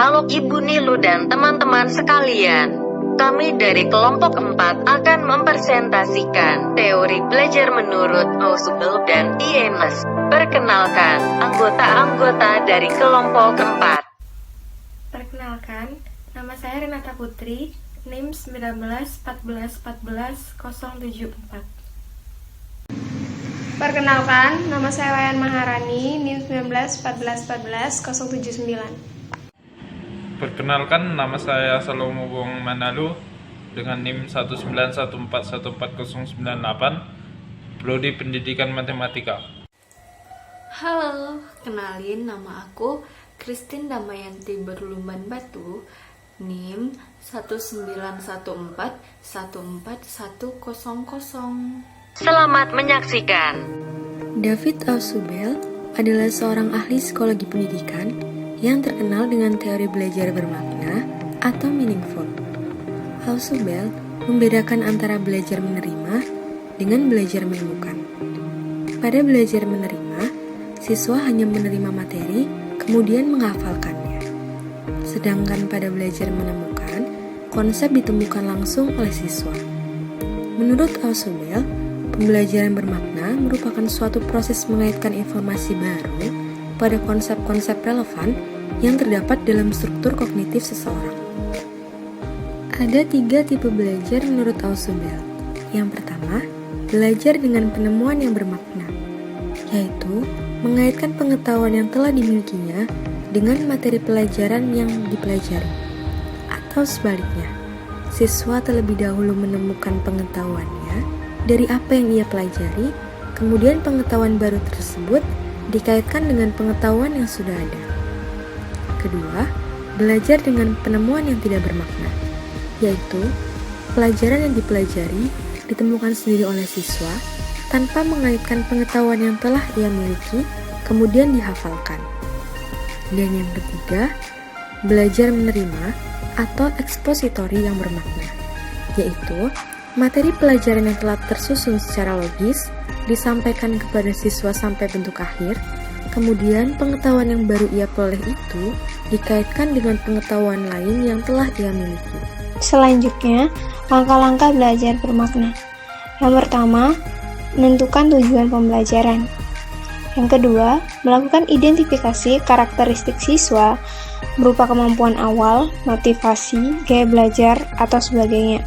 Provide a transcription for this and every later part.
Halo Ibu Nilu dan teman-teman sekalian. Kami dari kelompok 4 akan mempresentasikan teori belajar menurut Ausubel dan Iemes. Perkenalkan, anggota-anggota dari kelompok 4. Perkenalkan, nama saya Renata Putri, NIM 1914144074. Perkenalkan, nama saya Wayan Maharani, NIM 1914144079. Perkenalkan, nama saya Salomo Bong Manalu dengan NIM 1914141098, Prodi Pendidikan Matematika. Halo, kenalin nama aku Christine Damayanti Berlumban Batu, NIM 1914141100. Selamat menyaksikan. David Ausubel adalah seorang ahli psikologi pendidikan yang terkenal dengan teori belajar bermakna atau meaningful. Ausubel membedakan antara belajar menerima dengan belajar menemukan. Pada belajar menerima, siswa hanya menerima materi kemudian menghafalkannya. Sedangkan pada belajar menemukan, konsep ditemukan langsung oleh siswa. Menurut Ausubel, pembelajaran bermakna merupakan suatu proses mengaitkan informasi baru pada konsep-konsep relevan yang terdapat dalam struktur kognitif seseorang. Ada 3 tipe belajar menurut Ausubel. Yang pertama, belajar dengan penemuan yang bermakna, yaitu mengaitkan pengetahuan yang telah dimilikinya dengan materi pelajaran yang dipelajari. Atau sebaliknya, siswa terlebih dahulu menemukan pengetahuannya dari apa yang ia pelajari, kemudian pengetahuan baru tersebut dikaitkan dengan pengetahuan yang sudah ada. Kedua, belajar dengan penemuan yang tidak bermakna, yaitu pelajaran yang dipelajari ditemukan sendiri oleh siswa tanpa mengaitkan pengetahuan yang telah ia miliki, kemudian dihafalkan. Dan yang ketiga, belajar menerima atau ekspositori yang bermakna, yaitu materi pelajaran yang telah tersusun secara logis disampaikan kepada siswa sampai bentuk akhir, kemudian pengetahuan yang baru ia peroleh itu dikaitkan dengan pengetahuan lain yang telah ia miliki. Selanjutnya, langkah-langkah belajar bermakna. Yang pertama, menentukan tujuan pembelajaran. Yang kedua, melakukan identifikasi karakteristik siswa berupa kemampuan awal, motivasi, gaya belajar, atau sebagainya.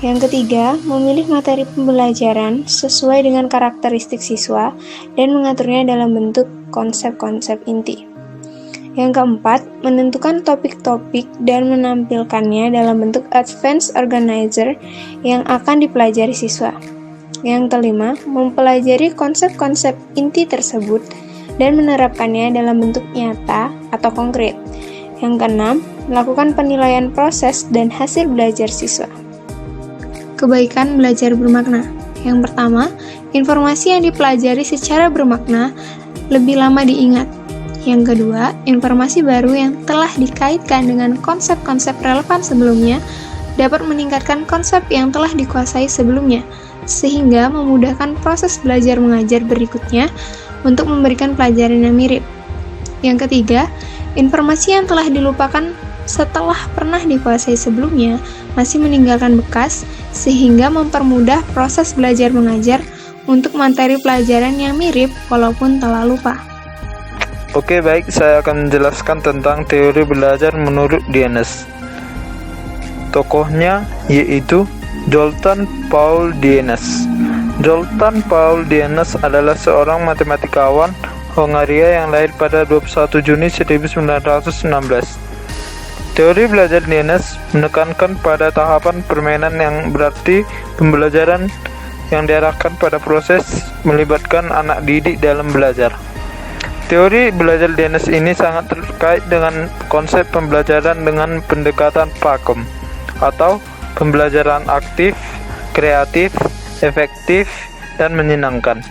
Yang ketiga, memilih materi pembelajaran sesuai dengan karakteristik siswa dan mengaturnya dalam bentuk konsep-konsep inti. Yang keempat, menentukan topik-topik dan menampilkannya dalam bentuk advanced organizer yang akan dipelajari siswa. Yang kelima, mempelajari konsep-konsep inti tersebut dan menerapkannya dalam bentuk nyata atau konkret. Yang keenam, melakukan penilaian proses dan hasil belajar siswa. Kebaikan belajar bermakna. Yang pertama, informasi yang dipelajari secara bermakna lebih lama diingat. Yang kedua, informasi baru yang telah dikaitkan dengan konsep-konsep relevan sebelumnya dapat meningkatkan konsep yang telah dikuasai sebelumnya, sehingga memudahkan proses belajar mengajar berikutnya untuk memberikan pelajaran yang mirip. Yang ketiga, informasi yang telah dilupakan setelah pernah dikuasai sebelumnya masih meninggalkan bekas, sehingga mempermudah proses belajar mengajar untuk materi pelajaran yang mirip walaupun telah lupa. Oke, baik, saya akan menjelaskan tentang teori belajar menurut Dienes. Tokohnya yaitu Zoltan Paul Dienes. Zoltan Paul Dienes adalah seorang matematikawan Hongaria yang lahir pada 21 Juni 1916. Teori belajar Dienes menekankan pada tahapan permainan yang berarti pembelajaran yang diarahkan pada proses melibatkan anak didik dalam belajar. Teori belajar Dienes ini sangat terkait dengan konsep pembelajaran dengan pendekatan PAKEM atau pembelajaran aktif, kreatif, efektif, dan menyenangkan.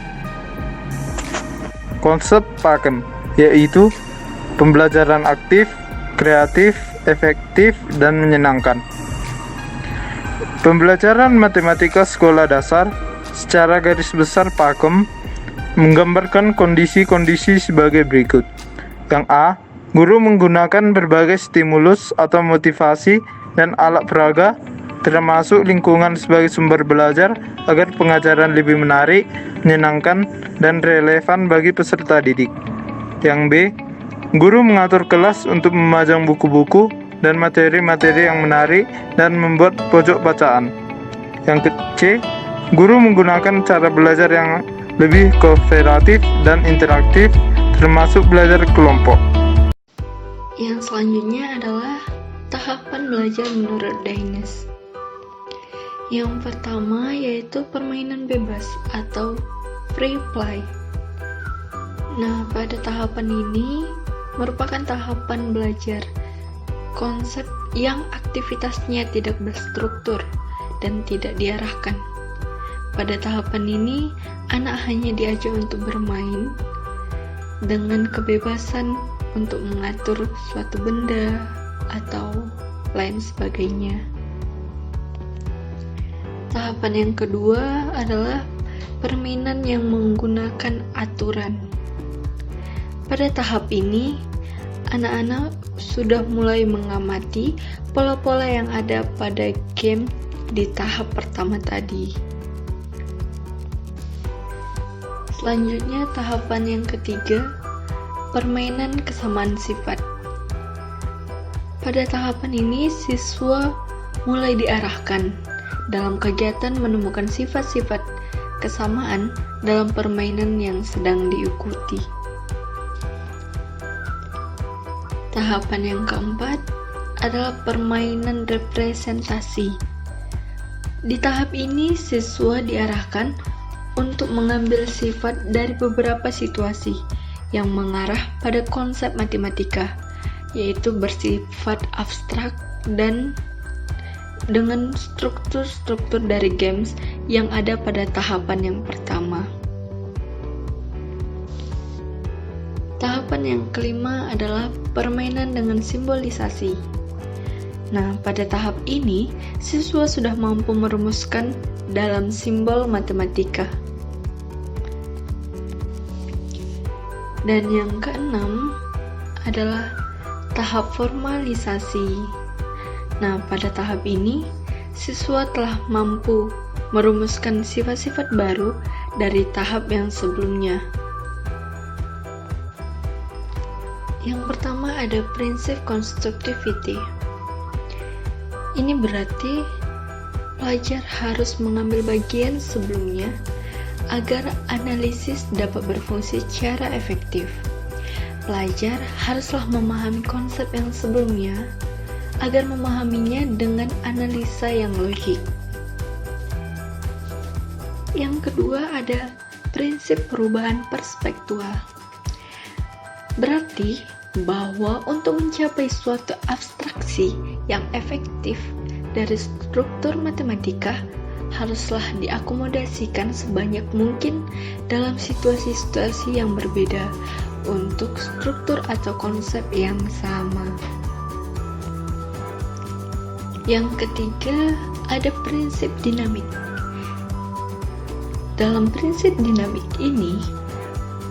Konsep PAKEM yaitu pembelajaran aktif, kreatif, efektif, dan menyenangkan. Pembelajaran matematika sekolah dasar secara garis besar PAKEM menggambarkan kondisi-kondisi sebagai berikut. Yang A, Guru menggunakan berbagai stimulus atau motivasi dan alat peraga, termasuk lingkungan sebagai sumber belajar agar pengajaran lebih menarik, menyenangkan, dan relevan bagi peserta didik. Yang B, guru mengatur kelas untuk memajang buku-buku dan materi-materi yang menarik dan membuat pojok bacaan. Yang C, guru menggunakan cara belajar yang lebih kooperatif dan interaktif, termasuk belajar kelompok. Yang selanjutnya adalah tahapan belajar menurut Dines. Yang pertama yaitu permainan bebas atau free play. Nah, pada tahapan ini merupakan tahapan belajar konsep yang aktivitasnya tidak berstruktur dan tidak diarahkan. Pada tahapan ini, anak hanya diajak untuk bermain dengan kebebasan untuk mengatur suatu benda atau lain sebagainya. Tahapan yang kedua adalah permainan yang menggunakan aturan. Pada tahap ini, anak-anak sudah mulai mengamati pola-pola yang ada pada game di tahap pertama tadi. Selanjutnya, tahapan yang ketiga, permainan kesamaan sifat. Pada tahapan ini, siswa mulai diarahkan dalam kegiatan menemukan sifat-sifat kesamaan dalam permainan yang sedang diikuti. Tahapan yang keempat adalah permainan representasi. Di tahap ini, siswa diarahkan untuk mengambil sifat dari beberapa situasi yang mengarah pada konsep matematika, yaitu bersifat abstrak dan dengan struktur-struktur dari games yang ada pada tahapan yang pertama. Tahapan yang kelima adalah permainan dengan simbolisasi. Nah, pada tahap ini, siswa sudah mampu merumuskan dalam simbol matematika. Dan yang keenam adalah tahap formalisasi. Nah, pada tahap ini, siswa telah mampu merumuskan sifat-sifat baru dari tahap yang sebelumnya. Yang pertama ada prinsip constructivity. Ini berarti pelajar harus mengambil bagian sebelumnya agar analisis dapat berfungsi secara efektif. Pelajar haruslah memahami konsep yang sebelumnya agar memahaminya dengan analisa yang logik. Yang kedua ada prinsip perubahan perspektual. Berarti bahwa untuk mencapai suatu abstraksi yang efektif dari struktur matematika haruslah diakomodasikan sebanyak mungkin dalam situasi-situasi yang berbeda untuk struktur atau konsep yang sama. Yang ketiga, ada prinsip dinamik. Dalam prinsip dinamik ini,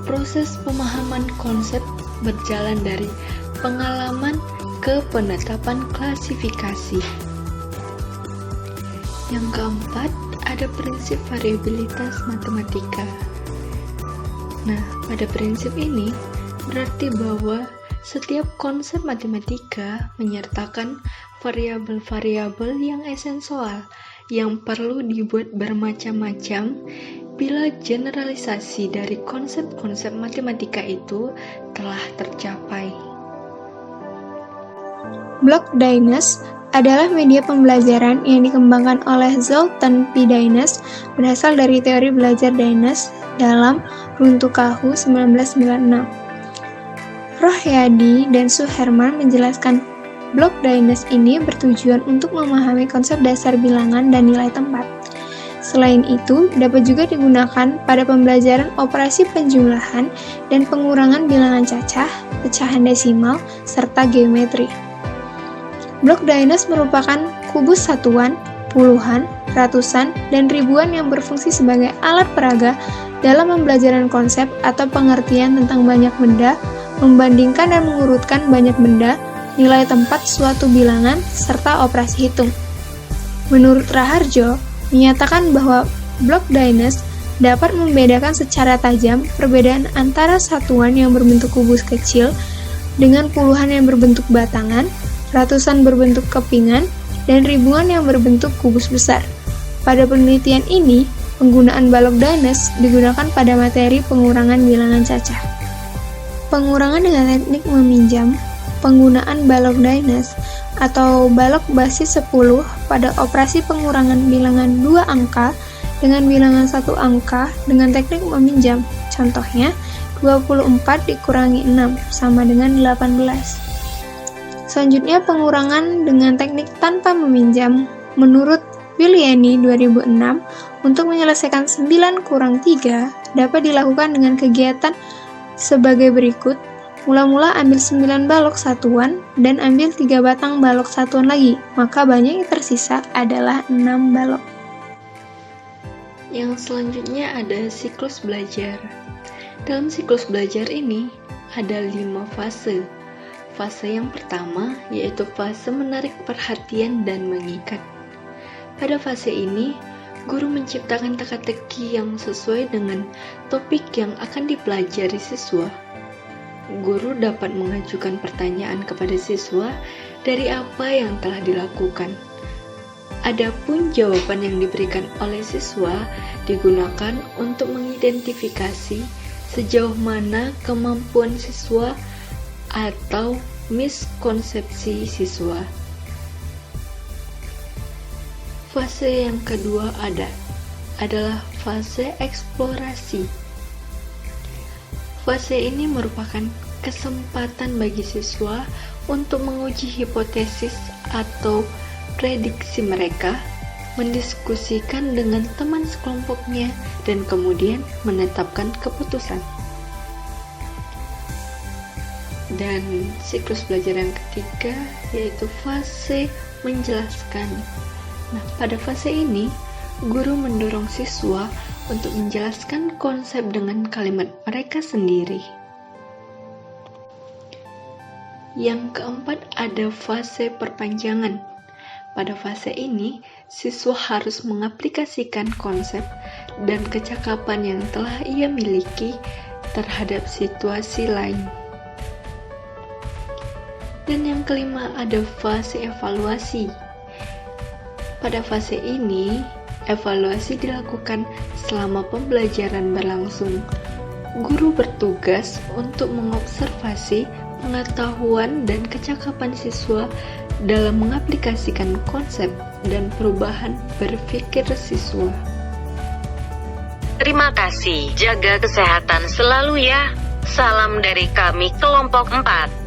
proses pemahaman konsep berjalan dari pengalaman ke penetapan klasifikasi. Yang keempat, ada prinsip variabilitas matematika. Nah, pada prinsip ini berarti bahwa setiap konsep matematika menyertakan variabel-variabel yang esensial yang perlu dibuat bermacam-macam bila generalisasi dari konsep-konsep matematika itu telah tercapai. Blok Dines adalah media pembelajaran yang dikembangkan oleh Zoltan P. Dines berasal dari teori belajar Dines dalam Runtuh Kahu 1996. Rohyadi dan Suherman menjelaskan blok Dines ini bertujuan untuk memahami konsep dasar bilangan dan nilai tempat. Selain itu, dapat juga digunakan pada pembelajaran operasi penjumlahan dan pengurangan bilangan cacah, pecahan desimal, serta geometri. Blok Dines merupakan kubus satuan, puluhan, ratusan, dan ribuan yang berfungsi sebagai alat peraga dalam pembelajaran konsep atau pengertian tentang banyak benda, membandingkan dan mengurutkan banyak benda, nilai tempat suatu bilangan, serta operasi hitung. Menurut Raharjo, menyatakan bahwa Block Dines dapat membedakan secara tajam perbedaan antara satuan yang berbentuk kubus kecil dengan puluhan yang berbentuk batangan, ratusan berbentuk kepingan, dan ribuan yang berbentuk kubus besar. Pada penelitian ini, penggunaan balok Dines digunakan pada materi pengurangan bilangan cacah. Pengurangan dengan teknik meminjam, penggunaan balok Dines atau balok basis 10 pada operasi pengurangan bilangan 2 angka dengan bilangan 1 angka dengan teknik meminjam. Contohnya, 24 dikurangi 6 sama dengan 18. Selanjutnya, pengurangan dengan teknik tanpa meminjam. Menurut Williani 2006, untuk menyelesaikan 9 kurang 3 dapat dilakukan dengan kegiatan sebagai berikut. Mula-mula ambil 9 balok satuan dan ambil 3 batang balok satuan lagi, maka banyak yang tersisa adalah 6 balok. Yang selanjutnya ada siklus belajar. Dalam siklus belajar ini ada 5 fase. Fase yang pertama yaitu fase menarik perhatian dan mengikat. Pada fase ini, guru menciptakan teka-teki yang sesuai dengan topik yang akan dipelajari siswa. Guru dapat mengajukan pertanyaan kepada siswa dari apa yang telah dilakukan. Adapun jawaban yang diberikan oleh siswa digunakan untuk mengidentifikasi sejauh mana kemampuan siswa atau miskonsepsi siswa. Fase yang kedua adalah fase eksplorasi. Fase ini merupakan kesempatan bagi siswa untuk menguji hipotesis atau prediksi mereka, mendiskusikan dengan teman sekelompoknya, dan kemudian menetapkan keputusan. Dan siklus belajar yang ketiga yaitu fase menjelaskan. Nah, pada fase ini, guru mendorong siswa untuk menjelaskan konsep dengan kalimat mereka sendiri. Yang keempat ada fase perpanjangan. Pada fase ini, siswa harus mengaplikasikan konsep dan kecakapan yang telah ia miliki terhadap situasi lain. Dan yang kelima ada fase evaluasi. Pada fase ini, evaluasi dilakukan selama pembelajaran berlangsung. Guru bertugas untuk mengobservasi pengetahuan dan kecakapan siswa dalam mengaplikasikan konsep dan perubahan berpikir siswa. Terima kasih, jaga kesehatan selalu ya. Salam dari kami kelompok 4.